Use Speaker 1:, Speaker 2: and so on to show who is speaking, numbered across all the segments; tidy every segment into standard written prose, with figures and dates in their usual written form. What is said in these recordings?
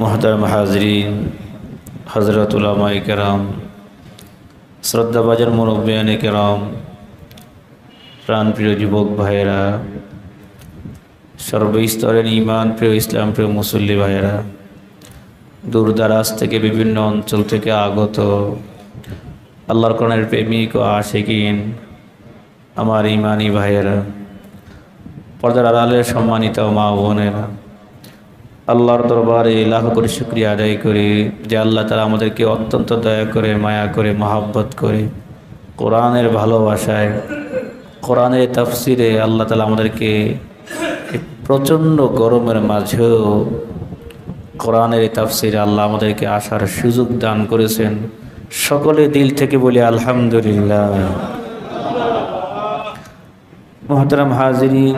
Speaker 1: মুহতারাম হাজরিন, হযরত উলামায়ে কেরাম, শ্রদ্ধাভাজন মুরব্বিয়ানে কেরাম, প্রাণপ্রিয় যুবক ভাইয়েরা, সর্বস্তরের ঈমান প্রিয় ইসলাম প্রিয় মুসল্লি ভাইয়েরা, দূরদারাজ থেকে বিভিন্ন অঞ্চল থেকে আগত আল্লাহর কোরআনের প্রেমিক ও আশিকিন আমার ঈমানি ভাইয়েরা, পর্দার আড়ালের সম্মানিত মা বোনেরা, আল্লাহর দরবারে লাখ কোটি শুকরিয়া আদায় করি যে আল্লাহ তাআলা আমাদেরকে অত্যন্ত দয়া করে, মায়া করে, মহব্বত করে কোরআনের ভালোবাসায়, কোরআনের তাফসিরে আল্লাহ তাআলা আমাদেরকে প্রচণ্ড গরমের মাঝেও কোরআনের তাফসিরে আল্লাহ আমাদেরকে আসার সুযোগ দান করেছেন। সকলে দিল থেকে বলি আলহামদুলিল্লাহ। মুহতারাম হাজিরিন,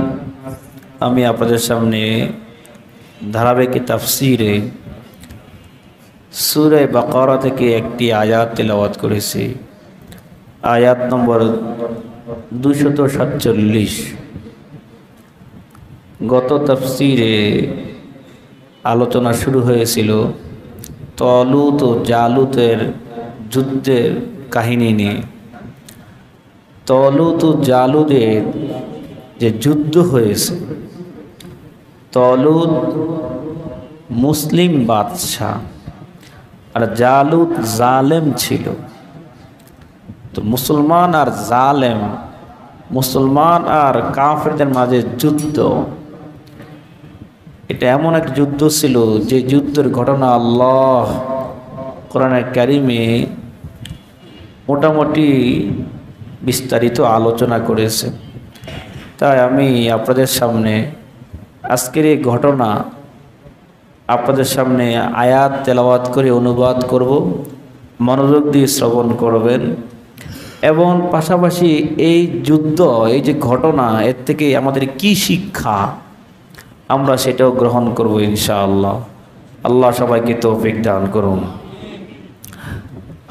Speaker 1: আমি আপনাদের সামনে ধারাবাহিক তাফসিরে সূরা বাকারা থেকে একটি আয়াত তেলাওয়াত করেছি, আয়াত নম্বর 247। গত তাফসিরে আলোচনা শুরু হয়েছিল তলুত ও জালুতের যুদ্ধের কাহিনী নিয়ে। তলুত ও জালুতের যে যুদ্ধ হয়েছে, তলুত মুসলিম বাদশাহ আর জালুত জালেম ছিল। তো মুসলমান আর জালেম, মুসলমান আর কাফেরদের মাঝে যুদ্ধ, এটা এমন এক যুদ্ধ ছিল যে যুদ্ধের ঘটনা আল্লাহ কোরআনে কারিমে মোটামুটি বিস্তারিত আলোচনা করেছে। তাই আমি আপনাদের সামনে আজকের এই ঘটনা আপনাদের সামনে আয়াত তেলাওয়াত করে অনুবাদ করব, মনোযোগ দিয়ে শ্রবণ করবেন এবং পাশাপাশি এই যুদ্ধ, এই যে ঘটনা, এর থেকে আমাদের কি শিক্ষা আমরা সেটাও গ্রহণ করব ইনশাআল্লাহ। আল্লাহ সবাইকে তৌফিক দান করুন।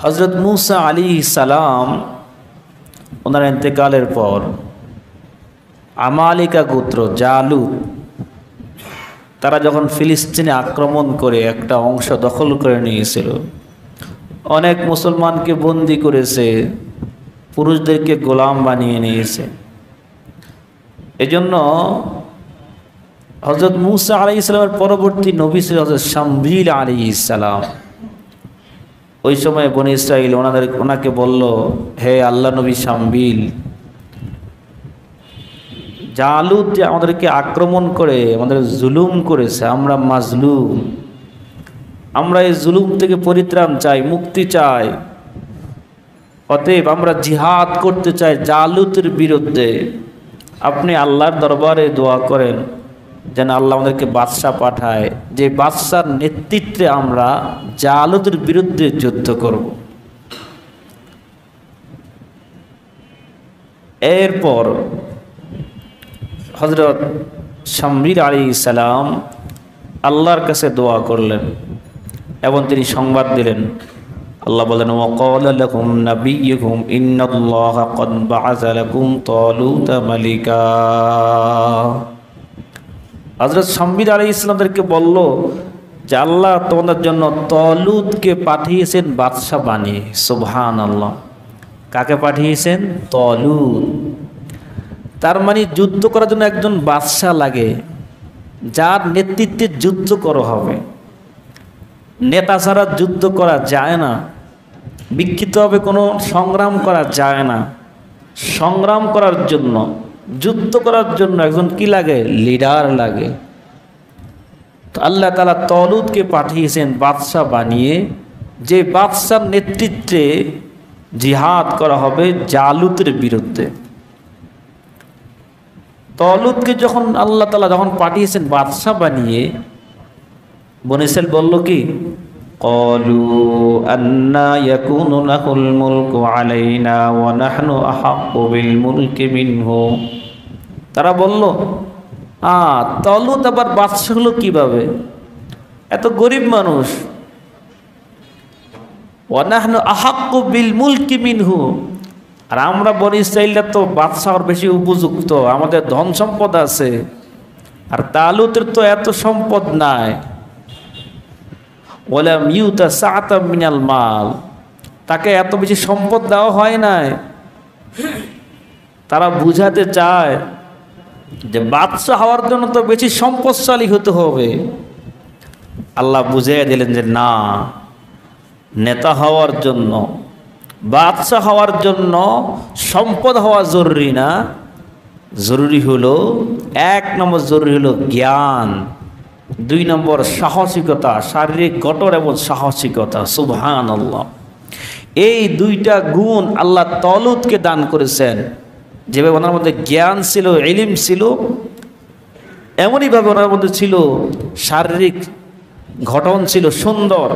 Speaker 1: হযরত মূসা আলাইহিস সালাম ওনার ইন্তেকালের পর আমালিকা গোত্র জালুত তারা যখন ফিলিস্তিনে আক্রমণ করে একটা অংশ দখল করে নিয়েছিল, অনেক মুসলমানকে বন্দী করেছে, পুরুষদেরকে গোলাম বানিয়ে নিয়েছে। এজন্য হযরত মূসা আলাইহিস সালামের পরবর্তী নবী ছিল হযরত শামবিল আলাইহিস সালাম। ওই সময় বনী ইসরাইল ওনাকে বলল, হে আল্লাহ নবী শামবিল, জালুত যে আমাদেরকে আক্রমণ করে আমাদের জুলুম করেছে, আমরা মাজলুম, আমরা এই জুলুম থেকে পরিত্রাণ চাই, মুক্তি চাই। অতএব আমরা জিহাদ করতে চাই জালুতের বিরুদ্ধে। আপনি আল্লাহর দরবারে দোয়া করেন যেন আল্লাহ আমাদেরকে বাদশাহ পাঠায়, যে বাদশার নেতৃত্বে আমরা জালুতের বিরুদ্ধে যুদ্ধ করব। এরপর হযরত শামবিল আলাইহিস সালাম আল্লাহর কাছে দোয়া করলেন এবং তিনি সংবাদ দিলেন। আল্লাহ বলেন, ওয়াকালা লাকুম নাবিয়্যুকুম ইন্নাল্লাহা ক্বাদ বা'আসা লাকুম তালুতা মালিকা। হযরত শামবিল আলাইহিস সালামকে বলল যে আল্লাহ তোমাদের জন্য তলুতকে পাঠিয়েছেন বাদশা বানিয়ে। সুবহানাল্লাহ। কাকে পাঠিয়েছেন? তলুত। তার মানে যুদ্ধ করার জন্য একজন বাদশা লাগে, যার নেতৃত্বে যুদ্ধ করা হবে। নেতা ছাড়া যুদ্ধ করা যায় না, বিক্ষিপ্তভাবে কোনো সংগ্রাম করা যায় না। সংগ্রাম করার জন্য, যুদ্ধ করার জন্য একজন কি লাগে? লিডার লাগে। তো আল্লাহ তাআলা তলুতকে পাঠিয়েছেন বাদশা বানিয়ে, যে বাদশার নেতৃত্বে জিহাদ করা হবে জালুতের বিরুদ্ধে। তলুতকে যখন আল্লাহ তাআলা যখন পাঠিয়েছেন বাদশা বানিয়ে, বনী ইসরাইল বলল কি? ক্বালু আন্না ইয়াকুনু লাহুল মুলকু আলাইনা ওয়া নাহনু আহাক্কু বিল মুলকি মিনহু। তারা বলল, তলুত আবার বাদশা হলো কিভাবে? এত গরিব মানুষ। ওয়া নাহনু আহাক্কু বিল মুলকি মিনহু, আর আমরা বনী ইসরাইলরা তো বাদশাহর বেশি উপযুক্ত, আমাদের ধন সম্পদ আছে, আর তালুতের তো এত সম্পদ নাই। ওয়ালাম ইউতা সাআতাম মিনাল মাল, তাকে এত বেশি সম্পদ দেওয়া হয় নাই। তারা বুঝাতে চায় যে বাদশাহ হওয়ার জন্য তো বেশি সম্পদশালী হতে হবে। আল্লাহ বুঝিয়ে দিলেন যে না, নেতা হওয়ার জন্য, বাদশাহ হওয়ার জন্য সম্পদ হওয়া জরুরি না। জরুরি হলো, 1 নম্বর জরুরি হলো জ্ঞান, 2 নম্বর সাহসিকতা, শারীরিক গঠন এবং সাহসিকতা। সুবহানাল্লাহ। এই 2টা গুণ আল্লাহ তলুতকে দান করেছেন। যেভাবে ওনার মধ্যে জ্ঞান ছিল, ইলম ছিল, এমনইভাবে ওনার মধ্যে ছিল শারীরিক গঠন ছিল সুন্দর,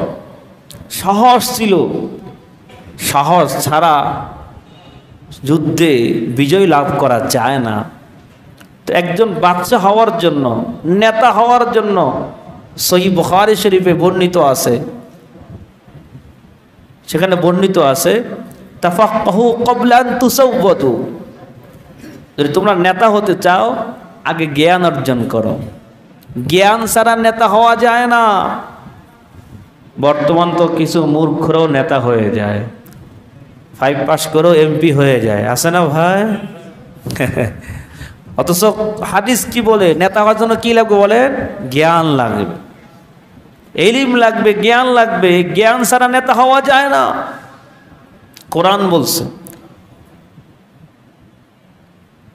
Speaker 1: সাহস ছিল। সাহস ছাড়া যুদ্ধে বিজয় লাভ করা যায় না। তো একজন বাদশাহ হওয়ার জন্য, নেতা হওয়ার জন্য সহিহ বুখারী শরীফে বর্ণিত আছে, সেখানে বর্ণিত আছে তাফাক্কাহু ক্বাবলা আন তুসাওয়াদু, যদি তোমরা নেতা হতে চাও আগে জ্ঞান অর্জন করো। জ্ঞান ছাড়া নেতা হওয়া যায় না। বর্তমান তো কিছু মূর্খরাও নেতা হয়ে যায়, 5 পাস করেও এমপি হয়ে যায়, আছে না ভাই? অথচ হাদিস কি বলে? নেতা হওয়ার জন্য কি লাগবে বলেন? জ্ঞান লাগবে, ইলম লাগবে, জ্ঞান লাগবে। জ্ঞান ছাড়া নেতা হওয়া যায় না। কোরআন বলছে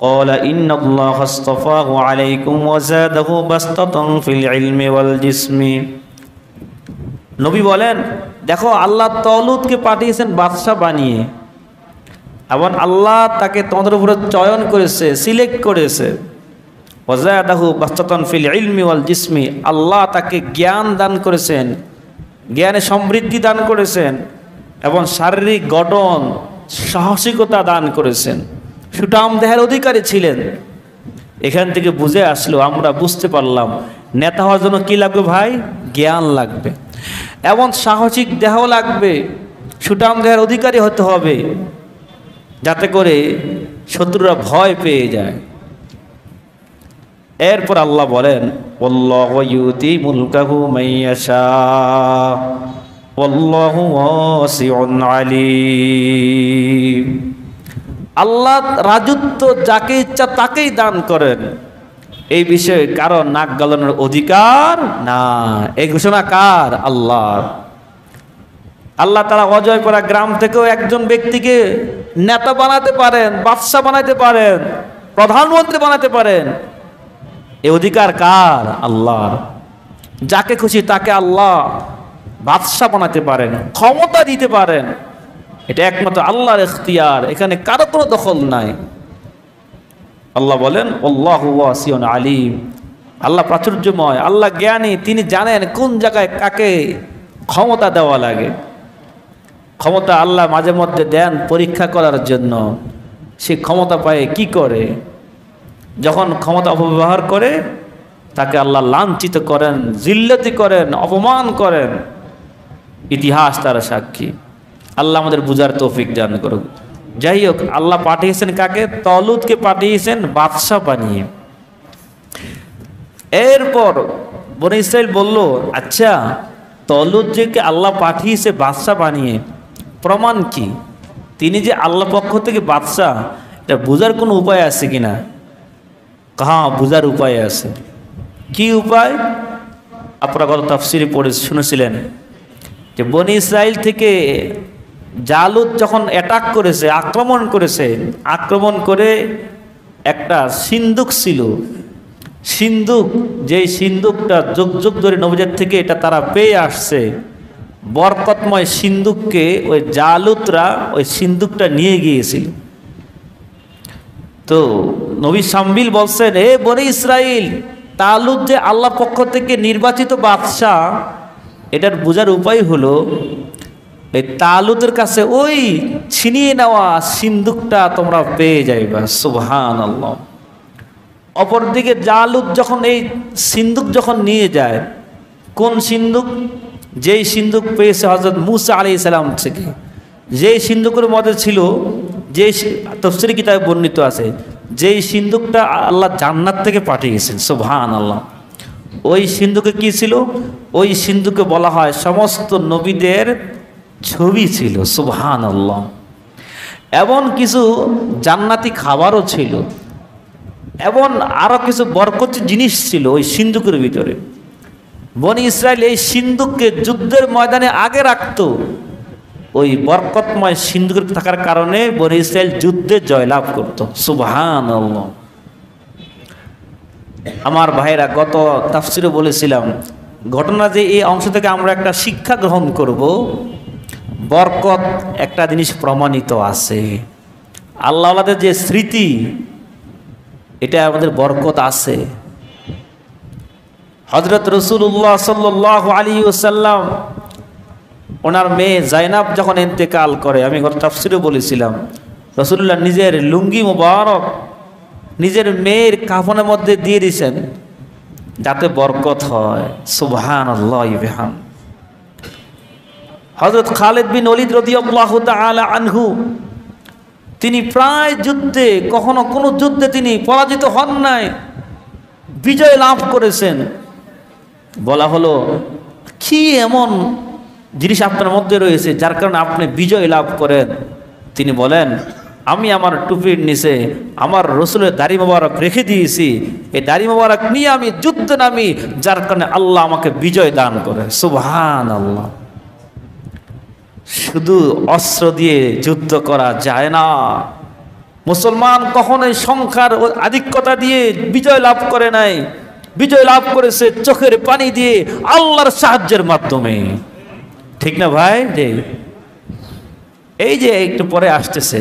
Speaker 1: قال إن الله اصطفاه عليكم وزاده بسطة في العلم والجسم। নবী বলেন, দেখো আল্লাহ তলুতকে পাঠিয়েছেন বাদশাহ বানিয়ে, এবং আল্লাহ তাকে তোমাদের উপরে চয়ন করেছে, সিলেক্ট করেছে। ওয়াজাদাহু বাসতাতান ফিল ইলমি ওয়াল জিসমি, আল্লাহ তাকে জ্ঞান দান করেছেন, জ্ঞানে সমৃদ্ধি দান করেছেন, এবং শারীরিক গঠন, সাহসিকতা দান করেছেন। সুঠাম দেহের অধিকারী ছিলেন। এখান থেকে বুঝে আসলো, আমরা বুঝতে পারলাম নেতা হওয়ার জন্য কি লাগবে ভাই? জ্ঞান লাগবে, এবং সাহসিক দেহ লাগবে, সুঠাম দেহের অধিকারী হতে হবে, যাতে করে শত্রুরা ভয় পেয়ে যায়। এরপর আল্লাহ বলেন আল্লাহু ইউতি মুলকাহু মাইয়াশা ওয়াল্লাহু ওয়াসিউন আলিম। আল্লাহ রাজত্ব যাকে ইচ্ছা তাকেই দান করেন, এই বিষয়ে কারো নাক গলানোর অধিকার না। এই ঘোষণা কার? আল্লাহ। আল্লাহ তাআলা অজয় করা গ্রাম থেকেও একজন ব্যক্তিকে নেতা বানাতে পারেন, বাদশাহ বানাতে পারেন, প্রধানমন্ত্রী বানাতে পারেন। এই অধিকার কার? আল্লাহ। যাকে খুশি তাকে আল্লাহ বাদশাহ বানাতে পারেন, ক্ষমতা দিতে পারেন। এটা একমাত্র আল্লাহর ইখতিয়ার, এখানে কারো কোনো দখল নাই। আল্লাহ বলেন আল্লাহু ওয়াসিউন আলিম, আল্লাহ প্রাচুর্যময়, আল্লাহ জ্ঞানী, তিনি জানেন কোন জায়গায় কাকে ক্ষমতা দেওয়া লাগে। ক্ষমতা আল্লাহ মাঝে মধ্যে দেন পরীক্ষা করার জন্য। সে ক্ষমতা পায় কি করে? যখন ক্ষমতা অপব্যবহার করে তাকে আল্লাহ লাঞ্ছিত করেন, জিল্লতি করেন, অপমান করেন। ইতিহাস তার সাক্ষী। আল্লাহ আমাদের বুঝার তৌফিক দান করুক। যাই হোক, আল্লাহ পাঠিয়েছেন কাকে? তলুতকে পাঠিয়েছেন বাদশাহ বানিয়ে। এরপর বনি ইসরাইল বলল, আচ্ছা তলুত যে আল্লাহ পাঠিয়েছে বাদশাহ বানিয়ে, প্রমাণ কি তিনি যে আল্লাহ পক্ষ থেকে বাদশাহ? এটা বোঝার কোনো উপায় আছে কিনা? হ্যাঁ, বোঝার উপায় আছে। কি উপায়? আপনারা গত তাফসিরে পড়ে শুনেছিলেন যে বনি ইসরাইল থেকে জালুত যখন অ্যাটাক করেছে, আক্রমণ করে একটা সিন্দুক ছিল। সিন্দুক, যেই সিন্দুকটা যুগ যুগ ধরে নবীদের থেকে এটা তারা পেয়ে আসছে, বরকতময় সিন্দুককে ওই জালুতরা ওই সিন্দুকটা নিয়ে গিয়েছিল। তো নবী শামবিল বলছেন, হে বনি ইসরাইল, তালুত যে আল্লাহর পক্ষ থেকে নির্বাচিত বাদশাহ, এটার বোঝার উপায় হলো এই তালুতের কাছে ওই ছিনিয়ে নেওয়া সিন্দুকটা তোমরা পেয়ে যাইবা। সুবহানাল্লাহ। অপরদিকে জালুত যখন এই সিন্দুক যখন নিয়ে যায়, কোন সিন্দুক? যেই সিন্দুক পেয়েছে হযরত মূসা আলাইহিস সালাম থেকে, যেই সিন্দুকের মধ্যে ছিল, যে তাফসীর কিতাবে বর্ণিত আছে, যেই সিন্দুকটা আল্লাহ জান্নাত থেকে পাঠিয়েছেন। সুবহানাল্লাহ। ওই সিন্ধুকে কি ছিল? ওই সিন্ধুকে বলা হয় সমস্ত নবীদের ছবি ছিল, সুবহানাল্লাহ। এমন কিছু জান্নাতি খাবারও ছিল, এবং আরো কিছু বরকতি জিনিস ছিল ওই সিন্ধুকের ভিতরে। বনি ইসরায়েল এই সিন্ধুককে যুদ্ধের ময়দানে আগে রাখতো। ওই বরকতময় সিন্ধুকের থাকার কারণে বনি ইসরায়েল যুদ্ধে জয়লাভ করত, সুবহানাল্লাহ। আমার ভাইরা, গত তাফসিরে বলেছিলাম ঘটনা যে এই অংশ থেকে আমরা একটা শিক্ষা গ্রহণ করব। বরকত একটা জিনিস প্রমাণিত আছে, আল্লাহওয়ালাদের যে স্মৃতি, এটা আমাদের বরকত আছে। হযরত রাসূলুল্লাহ সাল্লাল্লাহু আলাইহি ওয়াসাল্লাম ওনার মেয়ে জাইনাব যখন ইন্তেকাল করে, আমি গত তাফসিরে বলেছিলাম রাসূলুল্লাহ নিজের লুঙ্গি মোবারক নিজের মেয়ের কাফনের মধ্যে দিয়ে দিয়েছেন যাতে বরকত হয়, সুবহানাল্লাহ। হযরত খালিদ বিন ওলীদ রাদিয়াল্লাহু তাআলা আনহু, তিনি প্রায় যুদ্ধে, কখনো কোনো যুদ্ধে তিনি পরাজিত হন নাই, বিজয় লাভ করেছেন। বলা হলো, কি এমন জিনিস আপনার মধ্যে রয়েছে যার কারণে আপনি বিজয় লাভ করেন? তিনি বলেন, আমি আমার টুপির নিচে আমার রসুলের দাড়ি মোবারক রেখে দিয়েছি, এই দাড়ি মোবারক নিয়ে আমি যুদ্ধে নামি, যার কারণে আল্লাহ আমাকে বিজয় দান করে, সুবহানাল্লাহ। শুধু অস্ত্র দিয়ে যুদ্ধ করা যায় না। মুসলমান কখনোই সংখ্যার আধিক্যতা দিয়ে বিজয় লাভ করে নাই, বিজয় লাভ করেছে চোখের পানি দিয়ে, আল্লাহর সাহায্যের মাধ্যমে। ঠিক না ভাই? যে এই যে একটু পরে আসতেছে,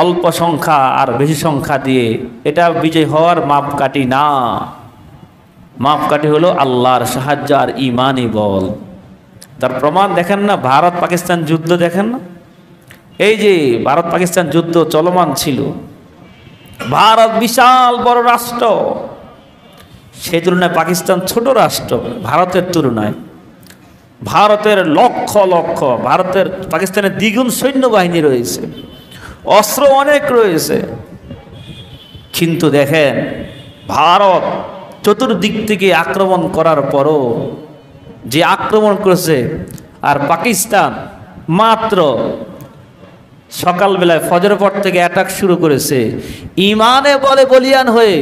Speaker 1: অল্প সংখ্যা আর বেশি সংখ্যা দিয়ে এটা বিজয় হওয়ার মাপকাঠি না। মাপকাঠি হলো আল্লাহর সাহায্য আর ইমানি বল। তার প্রমাণ দেখেন না, ভারত পাকিস্তান যুদ্ধ দেখেন না, এই যে ভারত পাকিস্তান যুদ্ধ চলমান ছিল, ভারত বিশাল বড় রাষ্ট্র, সেই তুলনায় পাকিস্তান ছোট রাষ্ট্র ভারতের তুলনায়। ভারতের লক্ষ লক্ষ, ভারতের পাকিস্তানের দ্বিগুণ সৈন্যবাহিনী রয়েছে, অস্ত্র অনেক রয়েছে, কিন্তু দেখেন ভারত চতুর্দিক থেকে আক্রমণ করার পরও যে আক্রমণ করেছে, আর পাকিস্তান মাত্র সকালবেলায় ফজরের পর থেকে অ্যাটাক শুরু করেছে, ইমানে বলে বলিয়ান হয়ে।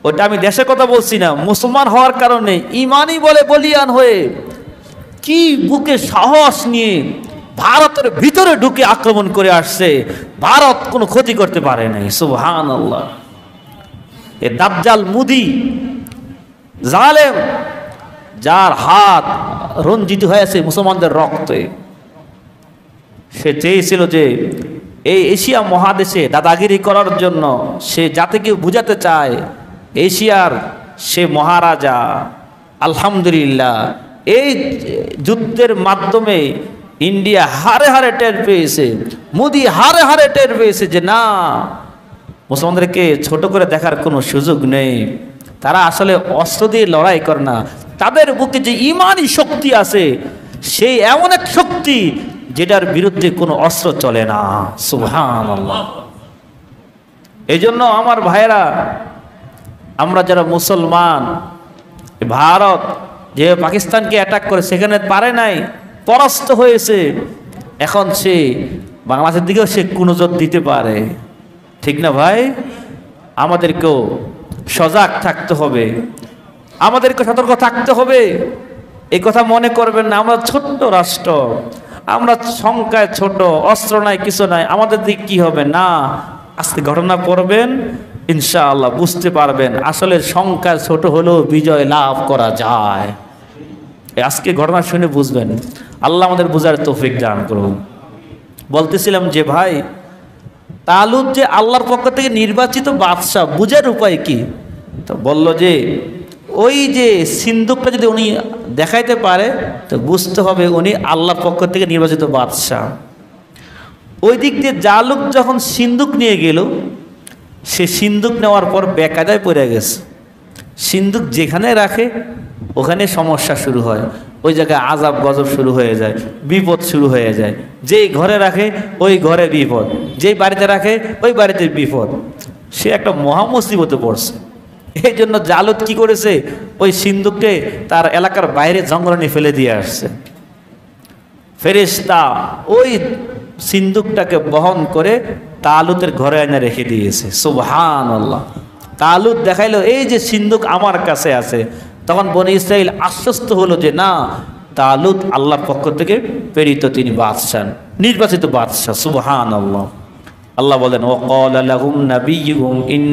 Speaker 1: ওটা আমি দেশের কথা বলছি না, মুসলমান হওয়ার কারণে ইমানই বলে বলিয়ান হয়ে কি বুকে সাহস নিয়ে ভারতের ভিতরে ঢুকে আক্রমণ করে আসছে, ভারত কোনো ক্ষতি করতে পারে নাই, সুবহানাল্লাহ। এ দাজ্জাল মুদি জালেম, যার হাত রঞ্জিত হয়েছে মুসলমানদের রক্তে, সে চেয়েছিল যে এই এশিয়া মহাদেশে দাদাগিরি করার জন্য সে জাতিকে বুঝাতে চায় এশিয়ার সে মহারাজা। আলহামদুলিল্লাহ, এই যুদ্ধের মাধ্যমে ইন্ডিয়া হারে হারে টের পেয়েছে, মোদি হারে হারে টের পেয়েছে যে না, মুসলমানদেরকে ছোট করে দেখার কোনো সুযোগ নেই। তারা আসলে অস্ত্র দিয়ে লড়াই করে না, তাদের বুকে যে ইমানি শক্তি আছে, সেই এমন এক শক্তি যেটার বিরুদ্ধে কোনো অস্ত্র চলে না, সুবহানাল্লাহ। এই জন্য আমার ভাইরা, আমরা যারা মুসলমান, ভারত যে পাকিস্তানকে অ্যাটাক করে সেখানে পারে নাই, পরাস্ত হয়েছে, এখন সে বাংলাদেশের দিকেও সে কুনজর দিতে পারে। ঠিক না ভাই? আমাদেরকেও সজাগ থাকতে হবে, আমাদেরকে সতর্ক থাকতে হবে। এই কথা মনে করবেন না আমরা ছোট্ট রাষ্ট্র, আমরা সংখ্যায় ছোট, অস্ত্র নাই, কিছু নাই, আমাদের দিক কি হবে না। আজকে ঘটনা পড়বেন, ইনশাআল্লাহ বুঝতে পারবেন আসলে সংখ্যায় ছোট হলেও বিজয় লাভ করা যায়। আজকে ঘটনা শুনে বুঝবেন। আল্লাহ আমাদের বুঝার তৌফিক দান করুন। বলতেছিলাম যে ভাই, তালুত যে আল্লাহর পক্ষ থেকে নির্বাচিত বাদশাহ, বুঝার উপায় কি? তো বলল যে ওই যে সিন্ধুকটা যদি উনি দেখাইতে পারে তো বুঝতে হবে উনি আল্লাহর পক্ষ থেকে নির্বাচিত বাদশাহ। ওই দিক দিয়ে জালুক যখন সিন্ধুক নিয়ে গেল, সে সিন্ধুক নেওয়ার পর বেকায়দায় পড়ে গেছে। সিন্ধুক যেখানে রাখে ওখানে সমস্যা শুরু হয়, ওই জায়গায় আজাব গজব শুরু হয়ে যায়, বিপদ শুরু হয়ে যায়। যেই ঘরে রাখে ওই ঘরে বিপদ, যেই বাড়িতে রাখে ওই বাড়িতে বিপদ। সে একটা মহা মুসিবতে পড়ছে। এই জন্য জালুত কি করেছে, ওই সিন্দুককে তার এলাকার বাইরে জঙ্গলে নিয়ে ফেলে দিয়ে আসছে। ফেরেশতা ওই সিন্দুকটাকে বহন করে তালুতের ঘরে এনে রেখে দিয়েছে। সুবহানাল্লাহ। তালুত দেখাইলো এই যে সিন্দুক আমার কাছে আছে। তখন বনি ইসরাইল আশ্বস্ত হলো যে না, তালুত আল্লাহর পক্ষ থেকে প্রেরিত, তিনি বাদশাহ, নির্বাচিত বাদশাহ। সুবহানাল্লাহ। আল্লাহ বলেন ওয়াকালা লাহুম নাবিয়্যুহুম ইন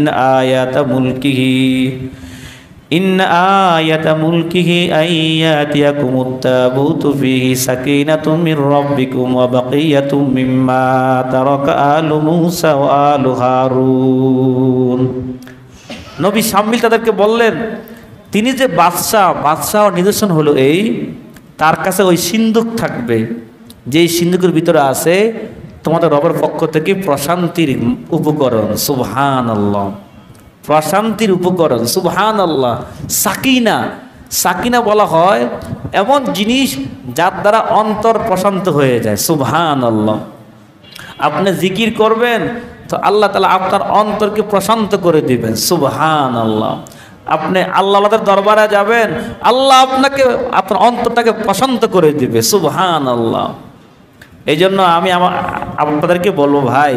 Speaker 1: আয়াতা মুলকিহি আইয়াতিয়াকুমুত তাবুতু ফিহি সাকিনাতুম মির রাব্বিকুম ওয়া বাকিয়াতুম মিম্মা তারাকা আলু মূসা ওয়া আলু হারুন। নবী শামিল তাদেরকে বললেন তিনি যে বাদশাহ নিদর্শন হলো এই, তার কাছে ওই সিন্দুক থাকবে, যেই সিন্দুকের ভিতরে আছে তোমাদের রবের পক্ষ থেকে প্রশান্তির উপকরণ। সুবহানাল্লাহ। প্রশান্তির উপকরণ। সুবহানাল্লাহ। সাকিনা বলা হয় এমন জিনিস যার দ্বারা অন্তর প্রশান্ত হয়ে যায়। সুবহানাল্লাহ। আপনি জিকির করবেন তো আল্লাহ তাআলা আপনার অন্তরকে প্রশান্ত করে দিবেন। সুবহানাল্লাহ। আপনি আল্লাহর দরবারে যাবেন, আল্লাহ আপনার অন্তরটাকে প্রশান্ত করে দিবে। সুবহানাল্লাহ। এই জন্য আমি আপনাদেরকে বলবো ভাই,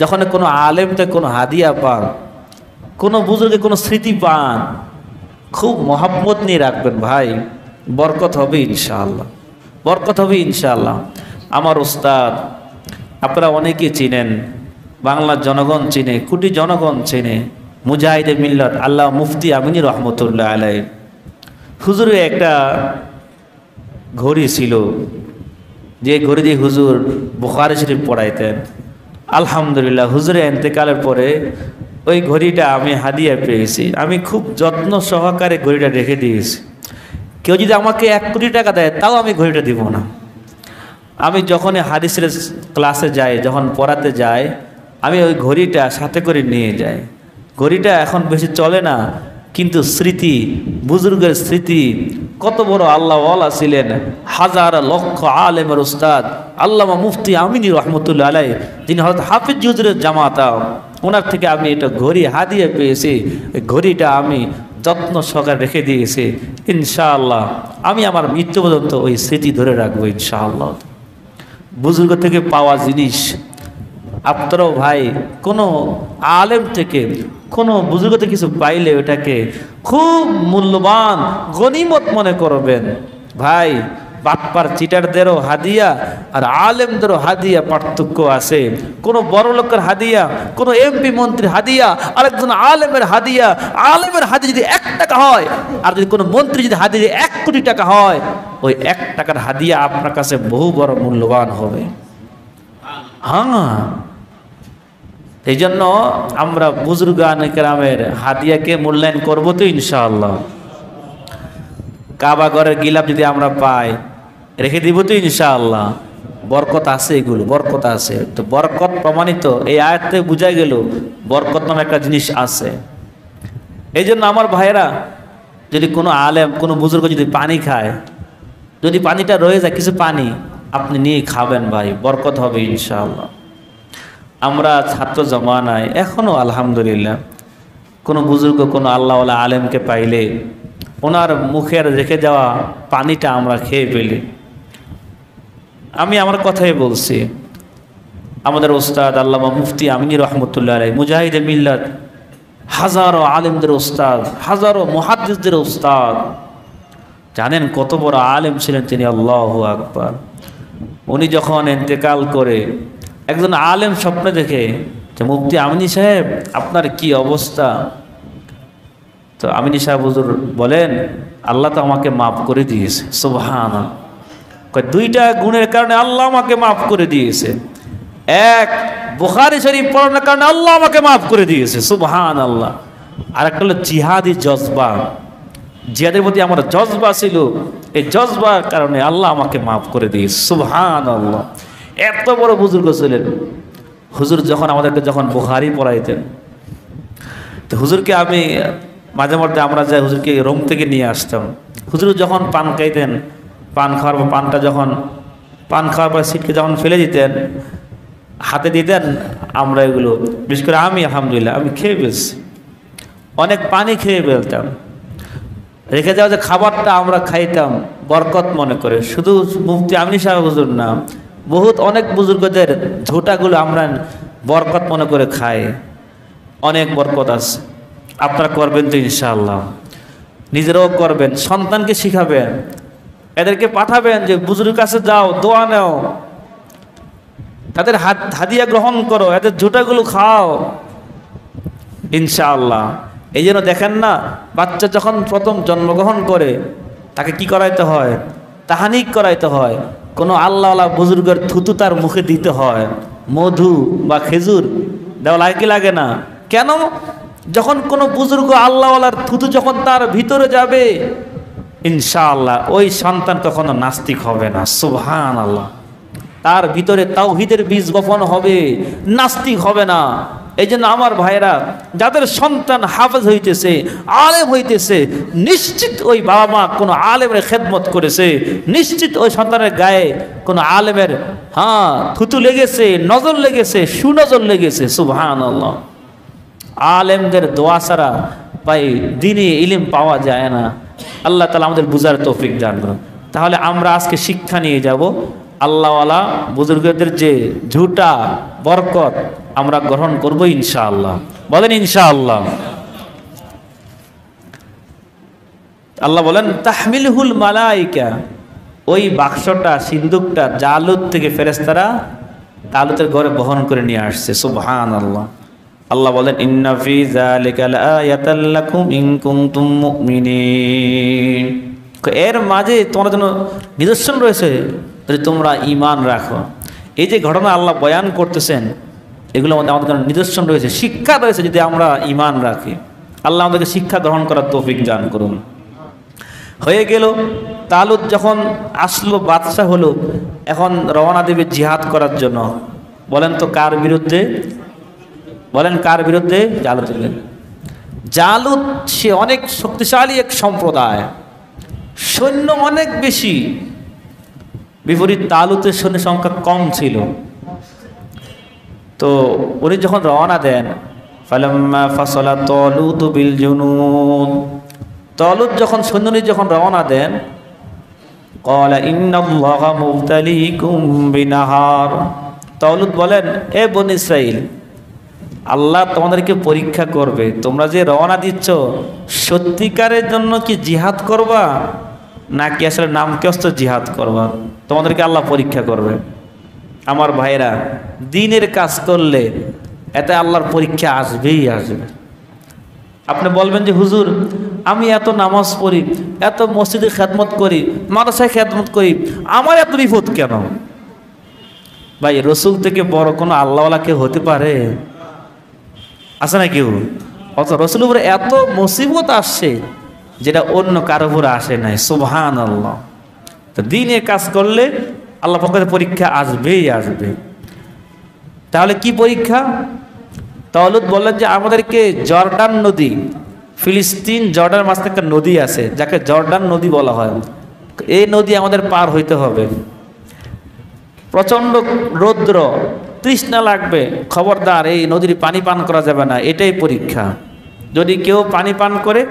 Speaker 1: যখন কোনো আলেম থেকে কোনো হাদিয়া পান, কোনো বুজুর্গে কোনো স্মৃতি পান, খুব মহব্বত নিয়ে রাখবেন ভাই, বরকত হবে ইনশাআল্লাহ, বরকত হবে ইনশাআল্লাহ। আমার উস্তাদ আপনারা অনেকে চিনেন, বাংলার জনগণ চিনে, কোটি জনগণ চিনে, মুজাহিদে মিল্লাত আল্লাহ মুফতি আমিনী রহমতুল্লাহ আলাইহি। হুজুরে একটা ঘড়ি ছিল, যে ঘড়ি দিয়ে হুজুর বুখারী শরীফ পড়াইতেন। আলহামদুলিল্লাহ হুজুরে ইন্তেকালের পরে ওই ঘড়িটা আমি হাদিয়া পেয়েছি। আমি খুব যত্ন সহকারে ঘড়িটা রেখে দিয়েছি। কেউ যদি আমাকে 1 কোটি টাকা দেয় তাও আমি ঘড়িটা দিব না। আমি যখন হাদিসের ক্লাসে যাই, যখন পড়াতে যাই, আমি ওই ঘড়িটা সাথে করে নিয়ে যাই। ঘড়িটা এখন বেশি চলে না, কিন্তু স্মৃতি, বুজুর্গের স্মৃতি, কত বড় আল্লাহওয়ালা ছিলেন, হাজার লক্ষ আলেমের উস্তাদ আল্লামা মুফতি আমিনী রহমতুল্লাহ আলাইহি, যিনি হযরত হাফিজ হুজুরের জামাতা, ওনার থেকে আমি এটা ঘড়ি হাদিয়া পেয়েছি। ঘড়িটা আমি যত্ন সহকারে রেখে দিয়েছি। ইনশাআল্লাহ আমি আমার মৃত্যু পর্যন্ত ওই স্মৃতি ধরে রাখবো ইনশাআল্লাহ। বুজুর্গ থেকে পাওয়া জিনিস আপনারাও ভাই কোনো আলেম থেকে, কোনো বুজুর্গ থেকে কিছু পাইলে ওটাকে খুব মূল্যবান গনিমত মনে করবেন ভাই। বাটপার চিটারদেরও হাদিয়া আর আলেমদেরও হাদিয়া পার্থক্য আছে। কোনো বড় লোকের হাদিয়া, কোনো এমপি মন্ত্রীর হাদিয়া, আরেকজন আলেমের হাদিয়া, আলেমের হাদিয়া যদি 1 টাকা হয়, আর যদি কোনো মন্ত্রী যদি হাদিয়া 1 কোটি টাকা হয়, ওই 1 টাকার হাদিয়া আপনার কাছে বহু বড় মূল্যবান হবে। হ্যাঁ, এই জন্য আমরা বুজুর্গানে কেরামের হাদিয়াকে মূল্যায়ন করবো তো ইনশাআল্লাহ। কাবা ঘরের গিলাপ যদি আমরা পাই, রেখে দিব তো ইনশাআল্লাহ। বরকত আছে, এগুলো বরকত আছে। তো বরকত প্রমাণিত এই আয়াত থেকে বোঝা গেল বরকত নামে একটা জিনিস আছে। এই জন্য আমার ভাইয়েরা, যদি কোনো আলেম, কোনো বুজুর্গ যদি পানি খায়, যদি পানিটা রয়ে যায়, কিছু পানি আপনি নিয়ে খাবেন ভাই, বরকত হবে ইনশাআল্লাহ। আমরা ছাত্র জমানায় এখনও আলহামদুলিল্লাহ কোনো বুজুর্গ, কোনো আল্লাহওয়ালা আলেমকে পাইলে ওনার মুখের রেখে যাওয়া পানিটা আমরা খেয়ে ফেলি। আমি আমার কথাই বলছি, আমাদের ওস্তাদ আল্লামা মুফতি আমিনী রহমতুল্লাহ আলাইহি, মুজাহিদে মিল্লাত, হাজারো আলেমদের ওস্তাদ, হাজারো মুহাদ্দিসদের ওস্তাদ। জানেন কত বড় আলেম ছিলেন তিনি, আল্লাহু আকবার। উনি যখন ইন্তেকাল করে, একজন আলেম স্বপ্নে দেখে যে মুফতি আমিনী সাহেব আপনার কি অবস্থা। তো আমিনী সাহেব হুজুর বলেন আল্লাহ তো আমাকে মাফ করে দিয়েছে। সুবহানাল্লাহ। 2টা গুণের কারণে আল্লাহ আমাকে মাফ করে দিয়েছে। 1, বুখারী শরীফ পড়ানোর কারণে আল্লাহ আমাকে মাফ করে দিয়েছে। সুবহানাল্লাহ। আর একটা হলো জিহাদি জজবা, জিহাদের প্রতি আমার জজবা ছিল, এই জজবার কারণে আল্লাহ আমাকে মাফ করে দিয়েছে। সুবহানাল্লাহ। এত বড় বুজুর্গ ছিলেন হুজুর। আমাদেরকে যখন বুখারী পড়াইতেন, তো হুজুরকে আমি মাঝে মধ্যে আমরা যাই, হুজুরকে রোম থেকে নিয়ে আসতাম। হুজুর যখন পান খাইতেন, পান খাওয়ার পর পানটা যখন পান খাওয়ার পর সিটকে যখন ফেলে দিতেন, হাতে দিতেন, আমরা এগুলো বিশেষ করে আমি আলহামদুলিল্লাহ আমি খেয়ে ফেলছি। অনেক পানি খেয়ে ফেলতাম, রেখে যাওয়া যে খাবারটা আমরা খাইতাম বরকত মনে করে। শুধু মুফতি আমিনী সাহেব হুজুর না, বহুত অনেক বুজুর্গদের ঝোঁটাগুলো আমরা বরকত মনে করে খাই। অনেক বরকত আছে। আপনারা করবেন তো ইনশাআল্লাহ, নিজেরাও করবেন, সন্তানকে শিখাবেন, এদেরকে পাঠাবেন যে বুজুর্গের কাছে যাও, দোয়া নেও, তাদের হাদিয়া গ্রহণ করো, এদের ঝোঁটাগুলো খাও ইনশাআল্লাহ। এই জন্য দেখেন না, বাচ্চা যখন প্রথম জন্মগ্রহণ করে তাকে কি করাইতে হয়? তাহানিক করাইতে হয়। কোনো আল্লাহওয়ালা বুজুর্গের থুতু তার মুখে দিতে হয়, মধু বা খেজুর দেওয়া লাগে কি লাগে না? কেন? যখন কোনো বুজুর্গ আল্লাহওয়ালার থুতু যখন তার ভিতরে যাবে, ইনশাআল্লাহ ওই সন্তান কখনো নাস্তিক হবে না। সুবহানাল্লাহ। তার ভিতরে তাওহীদের বীজ বপন হবে, নাস্তিক হবে না। এই জন্য আমার ভাইরা, যাদের সন্তান হাফেজ হইতেছে, আলেম হইতেছে, নিশ্চিত ওই বাবা মা কোনো আলেমের খেদমত করেছে, নিশ্চিত ওই সন্তানের গায়ে কোনো আলেমের থুতু লেগেছে, নজর লেগেছে, সুনজর লেগেছে। সুবহানাল্লাহ। আলেমদের দোয়া ছাড়া ভাই দ্বীনি ইলম পাওয়া যায় না। আল্লাহ তাআলা আমাদের বুঝার তৌফিক দান করুন। তাহলে আমরা আজকে শিক্ষা নিয়ে যাব, আল্লাহওয়ালা বুজুর্গদের যে ঝুটা বরকত আমরা গ্রহণ করব ইনশাআল্লাহ। বলেন ইনশাআল্লাহ। আল্লাহ বলেন তাহমিলহুল মালাইকা, ওই বাক্সটা, সিন্দুকটা জালুত থেকে ফেরেশতারা তালুতের ঘরে বহন করে নিয়ে আসছে। সুবহানাল্লাহ। আল্লাহ বলেন ইন্না ফি যালিকা লাআয়াতাল লাকুম ইন কুনতুম মুমিনিন, এর মাঝে তোমার জন্য নিদর্শন রয়েছে যদি তোমরা ঈমান রাখো। এই যে ঘটনা আল্লাহ বয়ান করতেছেন, এগুলো আমাদের জন্য নিদর্শন রয়েছে, শিক্ষা রয়েছে যদি আমরা ঈমান রাখি। আল্লাহ আমাদেরকে শিক্ষা গ্রহণ করার তৌফিক দান করুন। হয়ে গেল, তালুত যখন আসলো, বাদশাহ হলো, এখন রওনা দেবে জিহাদ করার জন্য। বলেন তো কার বিরুদ্ধে? বলেন কার বিরুদ্ধে? জালুতের। জালুত সে অনেক শক্তিশালী এক সম্প্রদায়, সৈন্য অনেক বেশি, বিপরীত তালুতের সৈন্য সংখ্যা কম ছিল। তো উনি যখন রওনা দেন, ফালাম্মা ফাসালা তালুত বিল জুনুদ, তালুত যখন সৈন্য নিয়ে যখন রওনা দেন, ক্বালা ইন্নাল্লাহা মুবতালিকুম বিনাহার, তালুত বলেন এ বনী ইসরাইল, আল্লাহ তোমাদেরকে পরীক্ষা করবে। তোমরা যে রওনা দিচ্ছ, সত্যিকারের জন্য কি জিহাদ করবা নাকি আসলে নামকেস্ত জিহাদ করবা? তোমাদেরকে আল্লাহ পরীক্ষা করবে। আমার ভাইরা, দ্বীনের কাজ করলে এতে আল্লাহর পরীক্ষা আসবেই আসবে। আপনি বলবেন যে হুজুর আমি এত নামাজ পড়ি, এত মসজিদে খেদমত করি, মাদ্রাসায় খেদমত করি, আমার এত বিপদ কেন? ভাই, রসুল থেকে বড় কোনো আল্লাহওয়ালা কেউ হতে পারে? আছে না কেউ? অত রসুলের উপরে এত মুসিবত আসছে যেটা অন্য কারো উপরে আসে নাই। সুবহানাল্লাহ। তো দ্বীনের কাজ করলে আল্লাহ পক্ষে পরীক্ষা আসবেই আসবে। তাহলে কি পরীক্ষা? তালুত বললেন যে আমাদেরকে জর্ডান নদী, ফিলিস্তিন জর্ডান মাঝখানে একটা নদী আছে যাকে জর্ডান নদী বলা হয়, এই নদী আমাদের পার হইতে হবে। প্রচণ্ড রৌদ্র, তৃষ্ণা লাগবে, খবরদার এই নদীর পানি পান করা যাবে না, এটাই পরীক্ষা। যদি কেউ পানি পান করে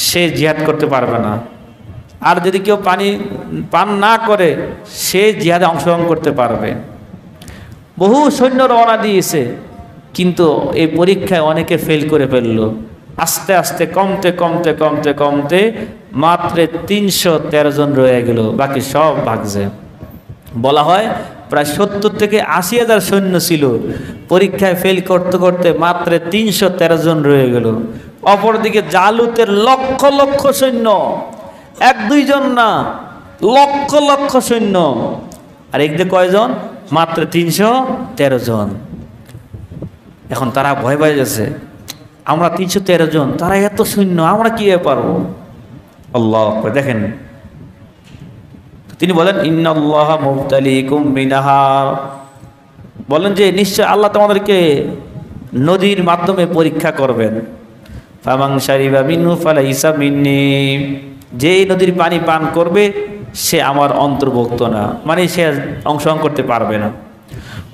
Speaker 1: সে জিহাদ করতে পারবে না, আর যদি কেউ পানি পান না করে সে জিহাদে অংশগ্রহণ করতে পারবে। বহু সৈন্য রওনা দিয়েছে, কিন্তু এই পরীক্ষায় অনেকে ফেল করে ফেললো। আস্তে আস্তে কমতে কমতে কমতে কমতে মাত্র 313 জন রয়ে গেল, বাকি সব ভাগছে। বলা হয় প্রায় 70 থেকে 80,000 সৈন্য ছিল, পরীক্ষায় ফেল করতে করতে মাত্র 313 জন রয়ে গেল। অপরদিকে জালুতের লক্ষ লক্ষ সৈন্য, 1-2 জন না, লক্ষ লক্ষ সৈন্য। আর একদিকে কয়জন? মাত্র 313 জন। এখন তারা ভয় পেয়ে গেছে, আমরা 313 জন, তারা এত সৈন্য, আমরা কি পারবো? আল্লাহ দেখেন, তিনি বলেন ইন্নাল্লাহা মুবতালিকুম বিনাহার, বলেন যে নিশ্চয় আল্লাহ তোমাদেরকে নদীর মাধ্যমে পরীক্ষা করবেন। ফামান শারিবা মিনহু ফালাইসা মিন্নি, যে নদীর পানি পান করবে সে আমার অন্তর্ভুক্ত না, মানে সে অংশগ্রহণ করতে পারবে না।